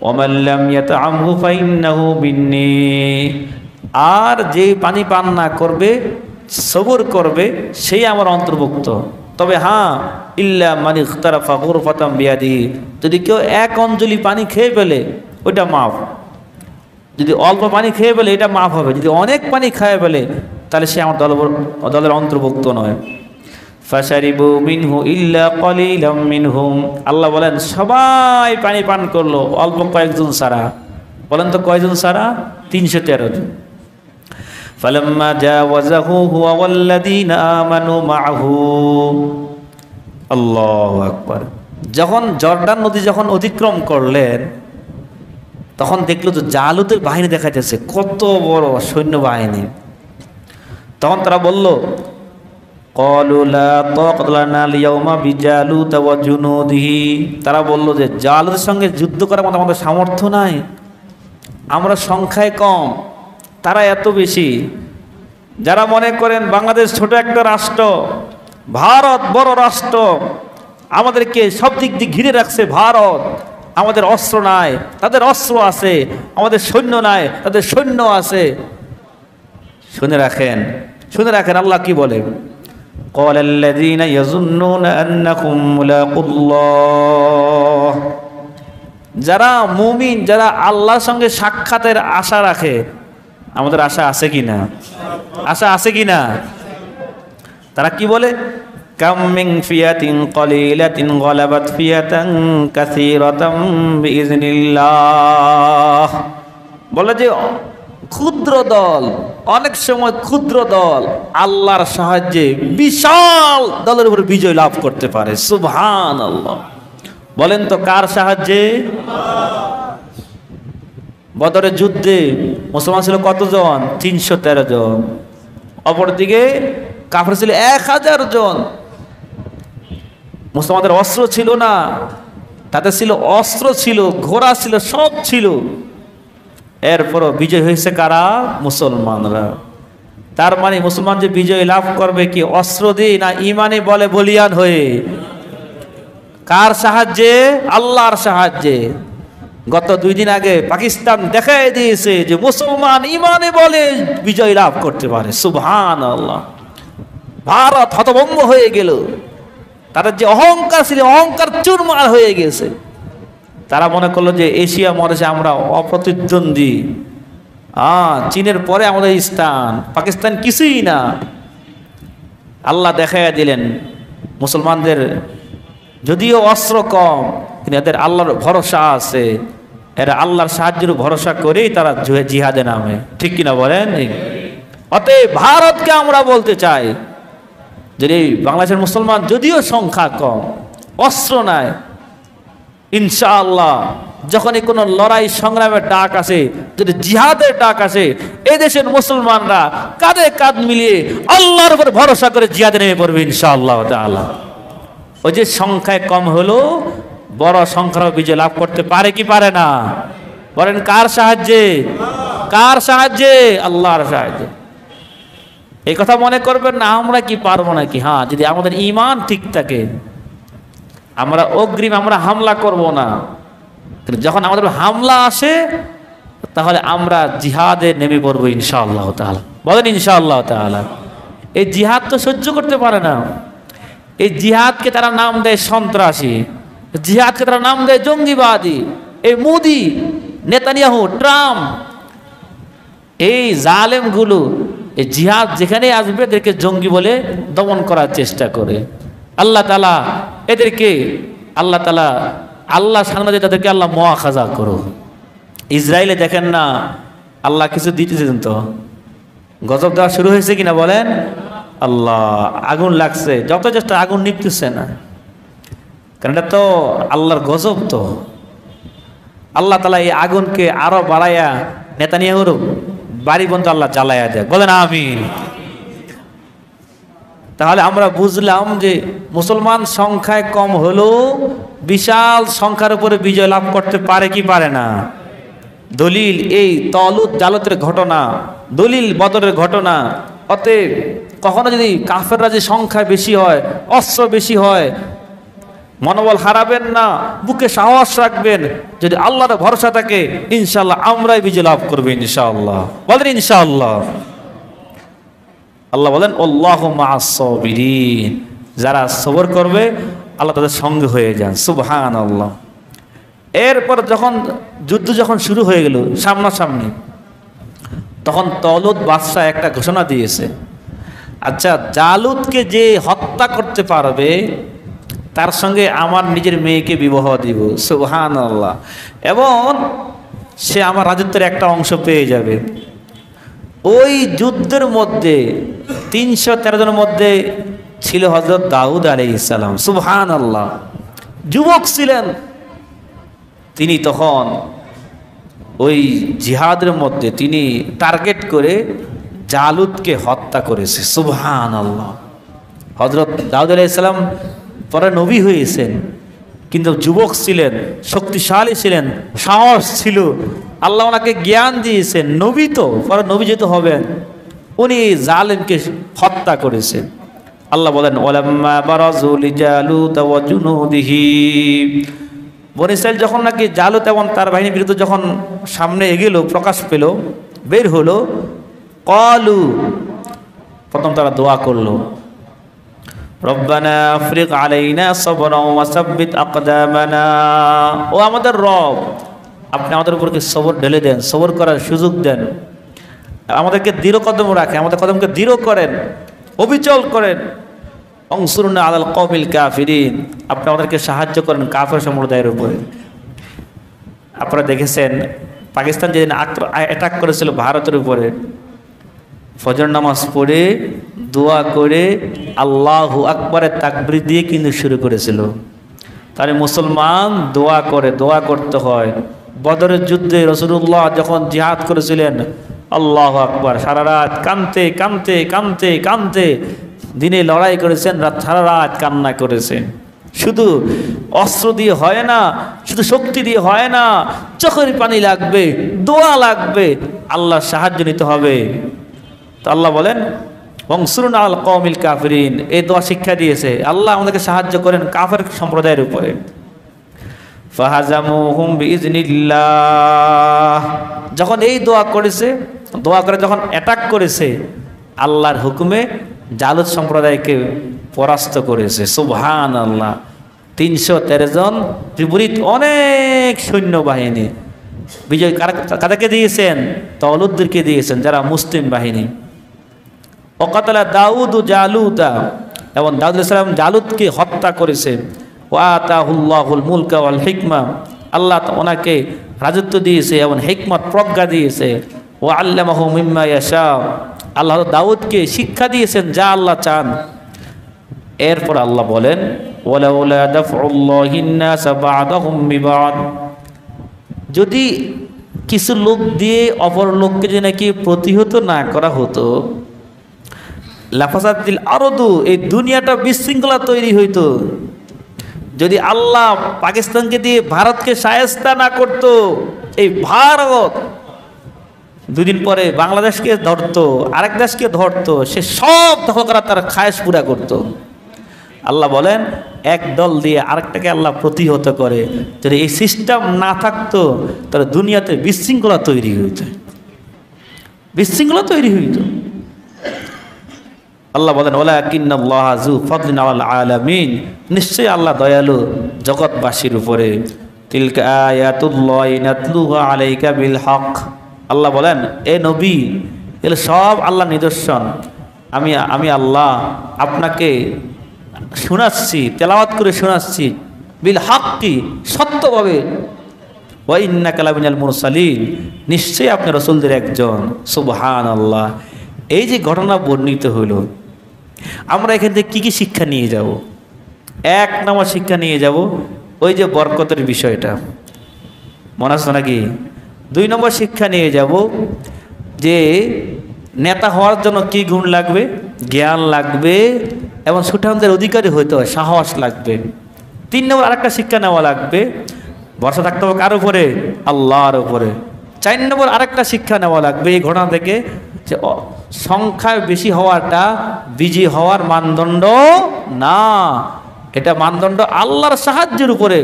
Speaker 1: ওমান লাম ইয়াতআমহু ফাইন্নাহু মিন্নি, আর যে পানি পান না করবে, সবর করবে, সেই আমার অন্তর্ভুক্ত। তবে হ্যাঁ, ইল্লা মান ইখতারাফা গুরফাতাম বিয়াদিহি, যদি কেউ এক অঞ্জলি পানি খেয়ে ফেলে ওইটা মাফ। যদি অল্প পানি খেয়ে ফেলে এটা মাফ হবে, যদি অনেক পানি খেয়ে ফেলে তাহলে সে আমার দলের অন্তর্ভুক্ত নয়। ফাশারিবু মিনহু ইল্লা কলিলাম মিনহুম, আল্লাহ বলেন সবাই পানি পান করলো অল্প কয়েকজন ছাড়া। বলেন তো কয়জন ছাড়া? 313 জন। ফালাম্মা জাওয়াযাহু হুয়া ওয়াল্লাযীনা আমানু মাআহু, আল্লাহু আকবার। যখন জর্ডান নদী যখন অতিক্রম করলেন তখন দেখলো যে জালুতের বাহিনী দেখা যাচ্ছে, কত বড় সৈন্যবাহিনী। তখন তারা বলল, ক্বালু লা তাকাতা লানা আল-ইয়াওমা বিজালুতা ওয়া জুনুদিহি, তারা বলল যে জালুতের সঙ্গে যুদ্ধ করার মতো আমাদের সামর্থ্য নাই, আমরা সংখ্যায় কম, তারা এত বেশি। যারা মনে করেন বাংলাদেশ ছোট একটা রাষ্ট্র, ভারত বড় রাষ্ট্র, আমাদেরকে সব দিক দিয়ে ঘিরে রাখছে ভারত, আমাদের অস্ত্র নাই, তাদের অস্ত্র আছে, আমাদের সৈন্য নাই, তাদের সৈন্য আছে। শুনে রাখেন, শুনে রাখেন আল্লাহ কি বলে, قال الذين يظنون أنكم ملاقو الله, যারা মুমিন, যারা আল্লাহর সঙ্গে সাক্ষাতের আশা রাখে, আমাদের আশা আছে কি না? আশা আছে কি না? তারা কি বলে, কাম মিন ফিয়াতিন কলিলাতিন গালাবাত ফিয়াতান কাসীরাতাম বিইজনিল্লাহ, বলে যে ক্ষুদ্র দল, অনেক সময় ক্ষুদ্র দল আল্লাহর সাহায্যে বিশাল দলের উপর বিজয় লাভ করতে পারে। সুবহানাল্লাহ। বলেন তো কার সাহায্যে? বদরের যুদ্ধে মুসলমান ছিল কতজন? 313 জন। অপরদিকে কাফের ছিল 1000 জন। মুসলমানদের অস্ত্র ছিল না, তাদের ছিল অস্ত্র, ছিল ঘোড়া, ছিল সব ছিল, এরপরও বিজয় হয়েছে কারা? মুসলমানরা। তার মানে মুসলমান যে বিজয় লাভ করবে কি অস্ত্র দিয়ে না ইমানে বলে বলিয়ান হয়ে? কার সাহায্যে? আল্লাহর সাহায্যে। গত 2 দিন আগে পাকিস্তান দেখাই দিয়েছে যে মুসলমান ইমানে বলে বিজয় লাভ করতে পারে। সুবহানাল্লাহ। ভারত হতভম্ব হয়ে গেল, তাদের যে অহংকার ছিল অহংকার চুরমার হয়ে গেছে। তারা মনে করলো যে এশিয়া মহাদেশে আমরা অপ্রতিদ্বন্দ্বী, চীনের পরে আমাদের স্থান, পাকিস্তান কিছুই না। আল্লাহ দেখাইয়া দিলেন মুসলমানদের যদিও অস্ত্র কম, কিন্তু এদের আল্লাহর ভরসা আছে, এরা আল্লাহর সাহায্যের ভরসা করেই তারা জিহাদে নামে। ঠিক কিনা বলেন? অতএব ভারতকে আমরা বলতে চাই যে বাংলাদেশের মুসলমান যদিও সংখ্যা কম, অস্ত্র নাই, ইনশাআল্লাহ যখনই কোনো লড়াই সংগ্রামের ডাক আসে, যদি জিহাদের ডাক আসে, এই দেশের মুসলমানরা কাঁধে কাঁধ মিলিয়ে আল্লাহর উপর ভরসা করে জিহাদে নেমে পড়বে ইনশাআল্লাহ তাআলা। ওই যে সংখ্যায় কম হলো, বড় সংখ্যার বিজয় লাভ করতে পারে কি পারে না? বলেন কার সাহায্যে? কার সাহায্যে? আল্লাহর সাহায্যে। এই কথা মনে করবেন না আমরা কি পারবো নাকি। হ্যাঁ, যদি আমাদের ঈমান ঠিক থাকে আমরা অগ্রিম আমরা হামলা করব না, যখন আমাদের হামলা আসে তাহলে আমরা জিহাদে নেমে পড়বো ইনশাআল্লাহ তাআলা। বলেন ইনশাআল্লাহ তাআলা। এই জিহাদ তো সহ্য করতে পারে না, এই জিহাদকে তারা নাম দেয় সন্ত্রাসী, জিহাদকে তারা নাম দেয় জঙ্গিবাদী। এই মোদি, নেতানিয়াহু, ট্রাম্প, এই জালেমগুলো এই জিহাদ যেখানে আসবে এদেরকে জঙ্গি বলে দমন করার চেষ্টা করে। আল্লাহ তাআলা এদেরকে আল্লাহ সামনে তাদেরকে আল্লাহ মুআখাযা করো। ইসরায়েলে দেখেন না আল্লাহ কিছু দিতেছেন, তো গজব দেওয়া শুরু হয়েছে কিনা বলেন? আল্লাহ আগুন লাগছে, যত চেষ্টা আগুন নিপতেছে না, কারণ এটা তো আল্লাহর গজব। তো আল্লাহ তাআলা এই আগুনকে আরো বাড়াইয়া নেতানিয়াহুর বাড়ি পর্যন্ত আল্লাহ জ্বালাইয়া দেয়। বলেন আমিন। তাহলে আমরা বুঝলাম যে মুসলমান সংখ্যায় কম হলেও বিশাল সংখ্যার উপরে বিজয় লাভ করতে পারে কি পারে না। দলিল এই তলুত জালতের ঘটনা, দলিল বদরের ঘটনা। অতএব কখনো যদি কাফেররা যে সংখ্যা বেশি হয়, অস্ত্র বেশি হয়, মনোবল হারাবেন না, বুকে সাহস রাখবেন। যদি আল্লাহর ভরসা থাকে ইনশাআল্লাহ আমরাই বিজয় লাভ করবো ইনশাআল্লাহ। বলেন ইনশাআল্লাহ। আল্লাহ বলেন আল্লাহু মা'আস সাবিরিন, যারা সবর করবে আল্লাহ তাদের সঙ্গে হয়ে যান। সুবহানাল্লাহ। এরপর যুদ্ধ যখন শুরু হয়ে গেল সামনাসামনি, তখন তলুত বাদশাহ একটা ঘোষণা দিয়েছে, আচ্ছা জালুতকে যে হত্যা করতে পারবে তার সঙ্গে আমার নিজের মেয়েকে বিবাহ দিব। সুবহানাল্লাহ। এবং সে আমার রাজত্বের একটা অংশ পেয়ে যাবে। ওই যুদ্ধের মধ্যে 313 জনের মধ্যে ছিল হযরত দাউদ আলাইহিস সালাম। সুবহানাল্লাহ। যুবক ছিলেন তিনি, তখন ওই জিহাদের মধ্যে তিনি টার্গেট করে জালুতকে হত্যা করেছে। সুবহানাল্লাহ। হযরত দাউদ আলাইহিস সালাম পরে নবী হয়েছেন, কিন্তু যুবক ছিলেন, শক্তিশালী ছিলেন, সাহস ছিল, আল্লাহ ওনাকে জ্ঞান দিয়েছেন। নবী তো পরে নবী যেতে হবেন, উনি জালেমকে হত্যা করেছেন। আল্লাহ বলেন ওয়ালাম্মা বারাজু লিজালুত ওয়া জুনুদিহি, বনী ইসরাইল যখন নাকি জালুত এবং তার বাহিনীর বিরুদ্ধে যখন সামনে এগেল, প্রকাশ পেল, বের হলো, ক্বালু, প্রথম তারা দোয়া করলো, রব্বানা আফরিগ আলাইনা সাবরান ওয়া সাব্বিত আকদামানা, ও আমাদের রব আপনি আমাদের উপর কি সবর ঢেলে দেন, সবর করার সুযোগ দেন, আমাদেরকে দৃঢ় কদম রাখেন, আমাদের কদমকে দৃঢ় করেন, অবিচল করেন। অনসুরনা আলাল কওমিল কাফিরিন, আপনি আমাদেরকে সাহায্য করেন কাফের সম্প্রদায়ের উপরে। আপনারা দেখেছেন পাকিস্তান যেদিন অ্যাটাক করেছিল ভারতের উপরে, ফজর নামাজ পড়ে দোয়া করে আল্লাহু আকবারের তাকবীর দিয়ে কিন্তু শুরু করেছিল। তাহলে মুসলমান দোয়া করে, দোয়া করতে হয়। বদরের যুদ্ধে রাসূলুল্লাহ যখন জিহাদ করেছিলেন, আল্লাহু আকবার, সারা রাত কাঁদতে কাঁদতে কাঁদতে কাঁদতে দিনে লড়াই করেছেন, রাত সারা রাত কান্না করেছেন। শুধু অস্ত্র দিয়ে হয় না, শুধু শক্তি দিয়ে হয় না, চোখের পানি লাগবে, দোয়া লাগবে, আল্লাহর সাহায্য নিতে হবে। তো আল্লাহ বলেন ওয়ানসুরনা আলাল কওমিল কাফিরিন, এই দোয়া শিক্ষা দিয়েছে, আল্লাহ আমাদেরকে সাহায্য করেন কাফের সম্প্রদায়ের উপরে। ফাহাজামুহুম বিইজনিল্লাহ, যখন এই দোয়া করেছে, দোয়া করে যখন অ্যাটাক করেছে, আল্লাহর হুকুমে জালুত সম্প্রদায়কে পরাস্ত করেছে। সুবহানাল্লাহ। 313 জন, বিপরীত অনেক সৈন্যবাহিনী। বিজয় কাদেরকে দিয়েছেন? তলুতদেরকে দিয়েছেন, যারা মুসলিম বাহিনী। ওয়াকাতালা দাউদ জালুতা, এবং দাউদ আলাইহিস সালাম জালুতকে হত্যা করেছে। ওয়া আতাহুল্লাহুল মুলকা ওয়াল হিকমা, আল্লাহ ওনাকে রাজত্ব দিয়েছে এবং হিকমত প্রজ্ঞা দিয়েছে। ওয়া আল্লামাহু মিম্মা ইয়াশা, আল্লাহ দাউদকে শিক্ষা দিয়েছেন যা আল্লাহ চান। এরপর আল্লাহ বলেন ওয়ালাউলা দাফউল্লাহিন নাস বা'দাহুম বিবা'দ, যদি কিছু লোক দিয়ে অপর লোককে যদি নাকি প্রতিহত না করা হতো, লাফাসাতিল আরদু, এই দুনিয়াটা বিশৃঙ্খলা তৈরি হইতো। যদি আল্লাহ পাকিস্তানকে দিয়ে ভারতকে শায়েস্তা না করত, এই ভারত দুদিন পরে বাংলাদেশকে ধরতো, আরেক দেশকে ধরতো, সে সব দখল করা তার খায়েশ পুরা করত। আল্লাহ বলেন এক দল দিয়ে আরেকটাকে আল্লাহ প্রতিহত করে। যদি এই সিস্টেম না থাকতো তাহলে দুনিয়াতে বিশৃঙ্খলা তৈরি হইত, বিশৃঙ্খলা তৈরি হইত। আল্লাহ বলেন ওয়ালাকিন্নাল্লাহা যু ফাদলিন আলাল আলামিন, নিশ্চয়ই আল্লাহ দয়ালু জগৎবাসীর উপরে। তিলকা আয়াতুল্লাহি নাতলুহা আলাইকা বিল হক, আল্লাহ বলেন এ নবী, এগুলো সব আল্লাহ নিদর্শন, আমি আল্লাহ আপনাকে শোনাচ্ছি, তেলাওয়াত করে শোনাচ্ছি, বিল হাক্কি, সত্যভাবে। ওয়া ইন্নাকা লামিনাল মুরসালিন, নিশ্চয়ই আপনি রাসূলদের একজন। সুবহানাল্লাহ। এই যে ঘটনা বর্ণিত হলো, আমরা এখান থেকে কী কী শিক্ষা নিয়ে যাব? এক নম্বর শিক্ষা নিয়ে যাব ওই যে বরকতের বিষয়টা, মনে আছে নাকি? 2 নম্বর শিক্ষা নিয়ে যাব যে নেতা হওয়ার জন্য কি গুণ লাগবে? জ্ঞান লাগবে এবং সুঠামদের অধিকারী হইতে হয়, সাহস লাগবে। 3 নম্বর আরেকটা শিক্ষা নেওয়া লাগবে, ভরসা থাকতে হবে কার উপরে? আল্লাহর উপরে। 4 নম্বর আরেকটা শিক্ষা নেওয়া লাগবে এই ঘটনা থেকে, যে সংখ্যায় বেশি হওয়াটা বিজয়ী হওয়ার মানদণ্ড না, এটা মানদণ্ড আল্লাহর সাহায্যের উপরে।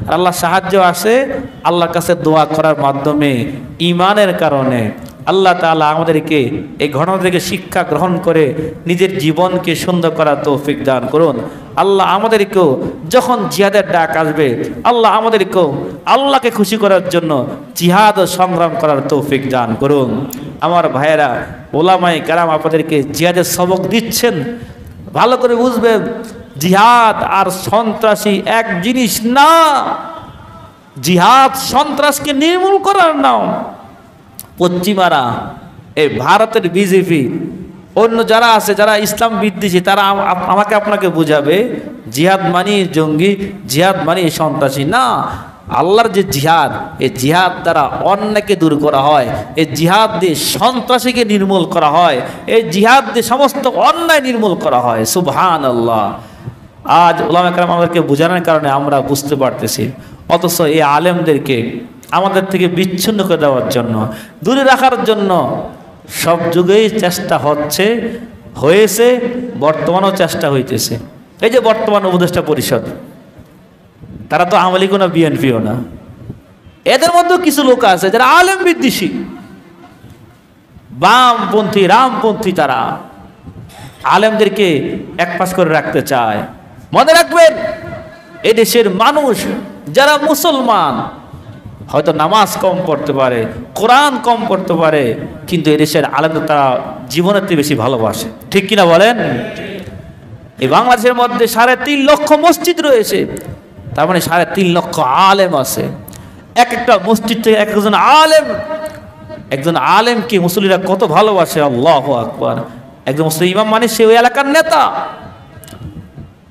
Speaker 1: আর আল্লাহর সাহায্য আসে আল্লাহর কাছে দোয়া করার মাধ্যমে, ঈমানের কারণে। আল্লাহ তাআলা আমাদেরকে এই ঘটনা থেকে শিক্ষা গ্রহণ করে নিজের জীবনকে সুন্দর করার তৌফিক দান করুন। আল্লাহ আমাদেরকেও যখন জিহাদের ডাক আসবে, আল্লাহ আমাদেরকেও আল্লাহকে খুশি করার জন্য জিহাদ ও সংগ্রাম করার তৌফিক দান করুন। আমার ভাইয়েরা, ওলামায়ে কেরাম আপনাদেরকে জিহাদের সবক দিচ্ছেন, ভালো করে বুঝবেন। জিহাদ আর সন্ত্রাসী এক জিনিস না। জিহাদ সন্ত্রাসকে নির্মূল করার নাম। পশ্চিমারা, এই ভারতের বিজেপি, অন্য যারা আছে, যারা ইসলাম বিদ্বেষী, তারা আমাকে আপনাকে বুঝাবে জিহাদ মানি জঙ্গি, জিহাদ মানি সন্ত্রাসী। না, আল্লাহর যে জিহাদ, এই জিহাদ দ্বারা অন্যায়কে দূর করা হয়, এই জিহাদ দিয়ে সন্ত্রাসীকে নির্মূল করা হয়, এই জিহাদ দিয়ে সমস্ত অন্যায় নির্মূল করা হয়। সুবহানাল্লাহ। আজ উলামায়ে কেরাম আমাদেরকে বোঝানোর কারণে আমরা বুঝতে পারতেছি, অথচ এই আলেমদেরকে আমাদের থেকে বিচ্ছিন্ন করে দেওয়ার জন্য, দূরে রাখার জন্য সব যুগেই চেষ্টা হয়েছে, বর্তমানেও চেষ্টা হইতেছে। এই যে বর্তমান উপদেষ্টা পরিষদ, তারা তো আওয়ামী লীগও না, বিএনপিও না। এদের মধ্যেও কিছু লোক আছে যারা আলেম বিদ্বেষী, বামপন্থী, রামপন্থী। তারা আলেমদেরকে একপাশ করে রাখতে চায়। মনে রাখবেন, এই দেশের মানুষ যারা মুসলমান, হয়তো নামাজ কম পড়তে পারে, কোরআন কম পড়তে পারে, কিন্তু এদেশের আলেমদের তারা জীবনের চেয়ে বেশি ভালোবাসে। ঠিক কিনা বলেন? এই বাংলাদেশের মধ্যে 3.5 লক্ষ মসজিদ রয়েছে, তার মানে 3.5 লক্ষ আলেম আছে। এক একটা মসজিদ থেকে একজন আলেমকে মুসল্লিরা কত ভালোবাসে। আল্লাহু আকবার। একজন মুসলিম ইমাম মানে সে ওই এলাকার নেতা।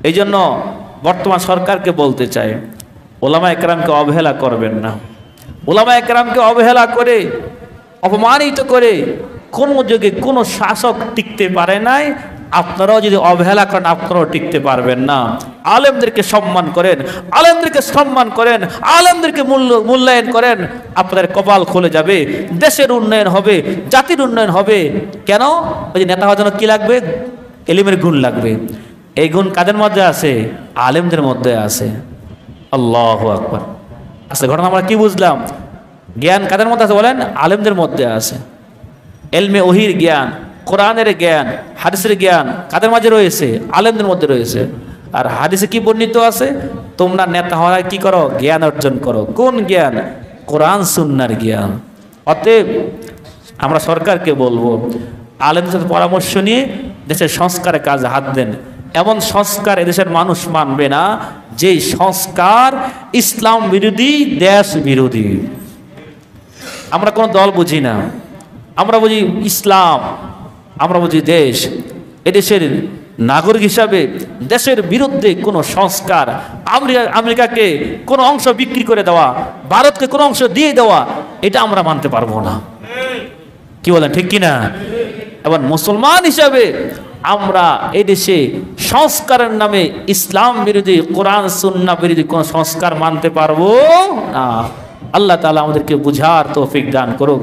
Speaker 1: এই জন্য বর্তমান সরকারকে বলতে চাই, ওলামায়ে কেরামকে অবহেলা করবেন না। ওলামায়ে কেরামকে অবহেলা করে, অপমানিত করে কোন যুগে কোনো শাসক টিকতে পারে নাই। আপনারাও যদি অবহেলা করেন, আপনারাও টিকতে পারবেন না। আলেমদেরকে সম্মান করেন, আলেমদেরকে সম্মান করেন, আলেমদেরকে মূল্যায়ন করেন, আপনাদের কপাল খুলে যাবে, দেশের উন্নয়ন হবে, জাতির উন্নয়ন হবে। কেন? ওই যে নেতা হওয়ার জন্য কি লাগবে? এলিমের গুণ লাগবে। এই গুণ কাদের মধ্যে আছে? আলেমদের মধ্যে আছে। আল্লাহু আকবার। আচ্ছা, ঘটনা আমরা কি বুঝলাম? জ্ঞান কাদের মধ্যে আছে বলেন? আলেমদের মধ্যে আছে। এলমে ওহির জ্ঞান, কোরআনের জ্ঞান, হাদিসের জ্ঞান কাদের মাঝে রয়েছে? আলেমদের মধ্যে রয়েছে। আর হাদিসে কি বর্ণিত আছে? তোমরা নেতা হওয়ার কি করো? জ্ঞান অর্জন করো। কোন জ্ঞান? কোরআন সুন্নাহর জ্ঞান। অতএব আমরা সরকারকে বলবো, আলেমদের সাথে পরামর্শ নিয়ে দেশের সংস্কারের কাজে হাত দেন। এমন সংস্কার এদেশের মানুষ মানবে না যে সংস্কার ইসলাম বিরোধী, দেশ বিরোধী। আমরা কোনো দল বুঝি না, আমরা বুঝি ইসলাম, আমরা বুঝি দেশ। এদেশের নাগরিক হিসাবে দেশের বিরুদ্ধে কোনো সংস্কার, আমেরিকাকে কোনো অংশ বিক্রি করে দেওয়া, ভারতকে কোনো অংশ দিয়ে দেওয়া, এটা আমরা মানতে পারবো না। কি বলেন, ঠিক কিনা? এবার মুসলমান হিসাবে আমরা এই দেশে সংস্কারের নামে ইসলাম বিরোধী, কোরআন সুন্নাহ বিরোধী কোন সংস্কার মানতে পারবো না। আল্লাহ তাআলা আমাদেরকে বুঝার তৌফিক দান করুক।